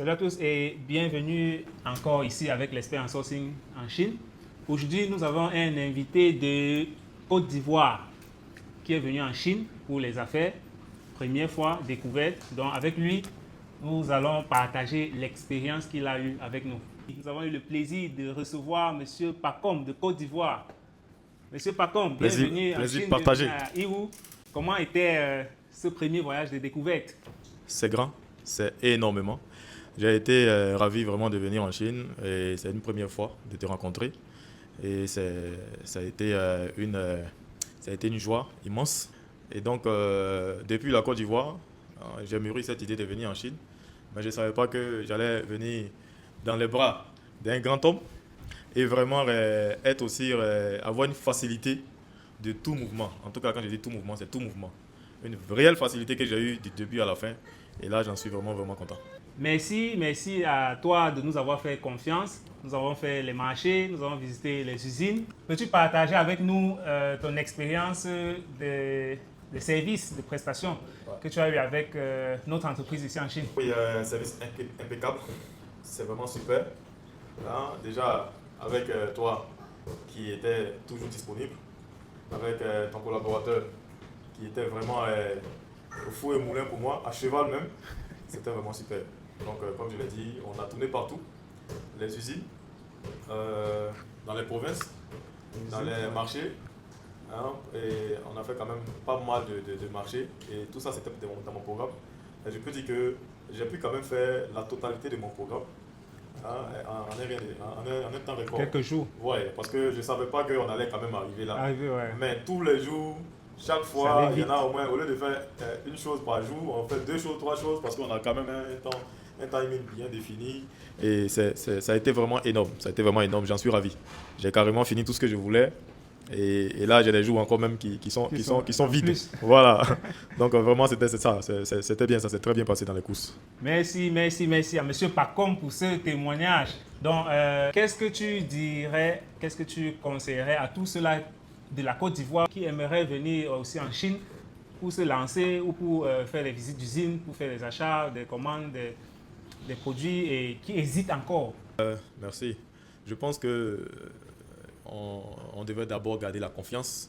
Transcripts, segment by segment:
Salut à tous et bienvenue encore ici avec l'Expert en Sourcing en Chine. Aujourd'hui, nous avons un invité de Côte d'Ivoire qui est venu en Chine pour les affaires. Première fois, découverte. Donc avec lui, nous allons partager l'expérience qu'il a eue avec nous. Nous avons eu le plaisir de recevoir M. Pacom de Côte d'Ivoire. M. Pacom, bienvenue en Chine, partagé. bienvenue à Yiwu. Comment était ce premier voyage de découverte? C'est grand, c'est énormément. J'ai été ravi vraiment de venir en Chine et c'est une première fois de te rencontrer. Et ça a été une joie immense. Et donc, depuis la Côte d'Ivoire, j'ai mûri cette idée de venir en Chine. Mais je ne savais pas que j'allais venir dans les bras d'un grand homme et vraiment être aussi, avoir une facilité de tout mouvement. En tout cas, quand je dis tout mouvement, c'est tout mouvement. Une réelle facilité que j'ai eue du début à la fin. Et là, j'en suis vraiment, vraiment content. Merci à toi de nous avoir fait confiance. Nous avons fait les marchés, nous avons visité les usines. Peux-tu partager avec nous ton expérience de services, de prestations que tu as eu avec notre entreprise ici en Chine? Oui, un service impeccable. C'est vraiment super. Hein, déjà, avec toi qui était toujours disponible, avec ton collaborateur qui était vraiment au four et moulin pour moi, à cheval même, c'était vraiment super. Donc, comme je l'ai dit, on a tourné partout, les usines, dans les provinces, dans les marchés, hein, et on a fait quand même pas mal de marchés, et tout ça c'était dans mon programme. Et je peux dire que j'ai pu quand même faire la totalité de mon programme en un temps record. Quelques jours. Oui, parce que je ne savais pas qu'on allait quand même arriver là. Ouais. Mais tous les jours, chaque fois, il y en a au moins, au lieu de faire une chose par jour, on fait 2 choses, 3 choses, parce qu'on a quand même un timing bien défini. Et ça a été vraiment énorme. Ça a été vraiment énorme, j'en suis ravi. J'ai carrément fini tout ce que je voulais. Et là, j'ai des jours encore même qui sont vides. Plus. Voilà. Donc vraiment, c'était ça. C'était bien, ça s'est très bien passé dans les courses. Merci à M. Pacom pour ce témoignage. Donc, qu'est-ce que tu dirais, qu'est-ce que tu conseillerais à tous ceux-là de la Côte d'Ivoire qui aimeraient venir aussi en Chine pour se lancer ou pour faire des visites d'usines, pour faire des achats, des commandes, des produits et qui hésitent encore? Merci. Je pense que on devait d'abord garder la confiance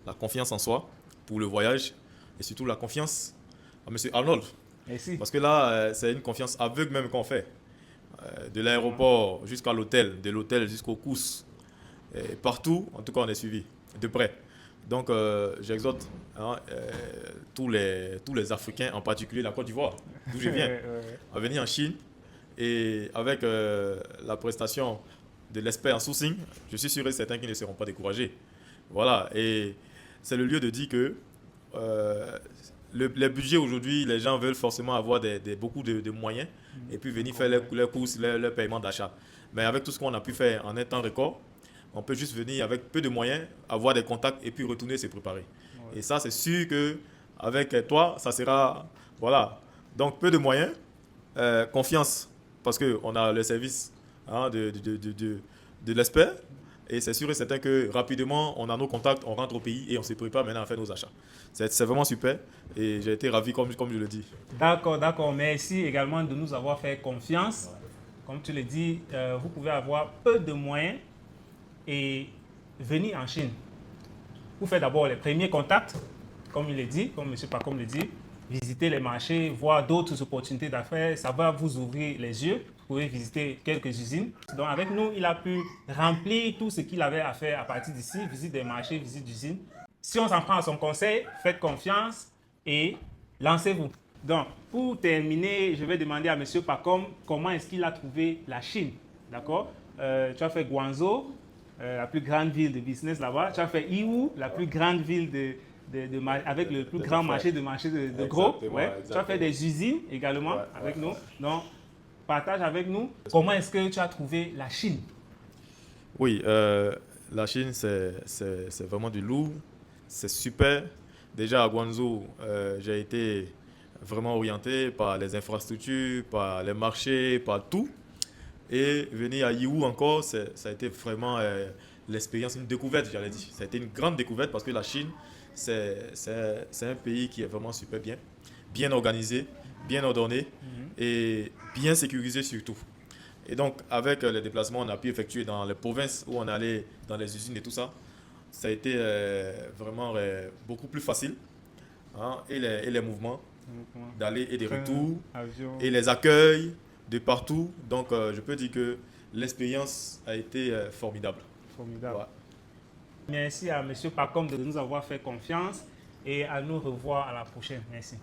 en soi pour le voyage et surtout la confiance à M. Arnold. Merci. Parce que là, c'est une confiance aveugle même qu'on fait. De l'aéroport jusqu'à l'hôtel, de l'hôtel jusqu'aux courses. Et partout, en tout cas, on est suivi de près. Donc, j'exhorte tous les Africains, en particulier la Côte d'Ivoire, d'où je viens, à venir en Chine. Et avec la prestation de l'expert en sourcing, je suis sûr et certain qu'ils ne seront pas découragés. Voilà, et c'est le lieu de dire que les budgets aujourd'hui, les gens veulent forcément avoir beaucoup de moyens et puis venir faire leurs courses, leurs paiements d'achat. Mais avec tout ce qu'on a pu faire en un temps record, on peut juste venir avec peu de moyens, avoir des contacts et puis retourner se préparer. Ouais. Et ça, c'est sûr qu'avec toi, ça sera... Voilà. Donc, peu de moyens, confiance, parce qu'on a le service de l'expert. Et c'est sûr et certain que rapidement, on a nos contacts, on rentre au pays et on se prépare maintenant à faire nos achats. C'est vraiment super et j'ai été ravi comme je le dis. D'accord. Merci également de nous avoir fait confiance. Comme tu le dis, vous pouvez avoir peu de moyens et venir en Chine. Vous faites d'abord les premiers contacts, comme il le dit, comme M. Pacom le dit, visiter les marchés, voir d'autres opportunités d'affaires, ça va vous ouvrir les yeux. Vous pouvez visiter quelques usines. Donc avec nous, il a pu remplir tout ce qu'il avait à faire à partir d'ici, visite des marchés, visite d'usines. Si on s'en prend à son conseil, faites confiance et lancez-vous. Donc, pour terminer, je vais demander à M. Pacom comment est-ce qu'il a trouvé la Chine. D'accord? Tu as fait Guangzhou, la plus grande ville de business là-bas. Tu as fait Yiwu, la plus grande ville avec le plus grand marché de gros. Ouais. Tu as fait des usines également avec nous. Donc, partage avec nous comment est-ce que tu as trouvé la Chine. Oui, la Chine, c'est vraiment du lourd. C'est super. Déjà à Guangzhou, j'ai été vraiment orienté par les infrastructures, par les marchés, par tout. Et venir à Yiwu encore, ça a été vraiment l'expérience, une découverte, j'allais dire. Ça a été une grande découverte parce que la Chine, c'est un pays qui est vraiment super bien organisé, bien ordonné et bien sécurisé surtout. Et donc, avec les déplacements, on a pu effectuer dans les provinces où on allait, dans les usines et tout ça. Ça a été vraiment beaucoup plus facile, hein, et les mouvements d'aller et de retour, Avion. et les accueils de partout. Donc, je peux dire que l'expérience a été formidable. Formidable. Ouais. Merci à M. Pacom de nous avoir fait confiance et à nous revoir à la prochaine. Merci.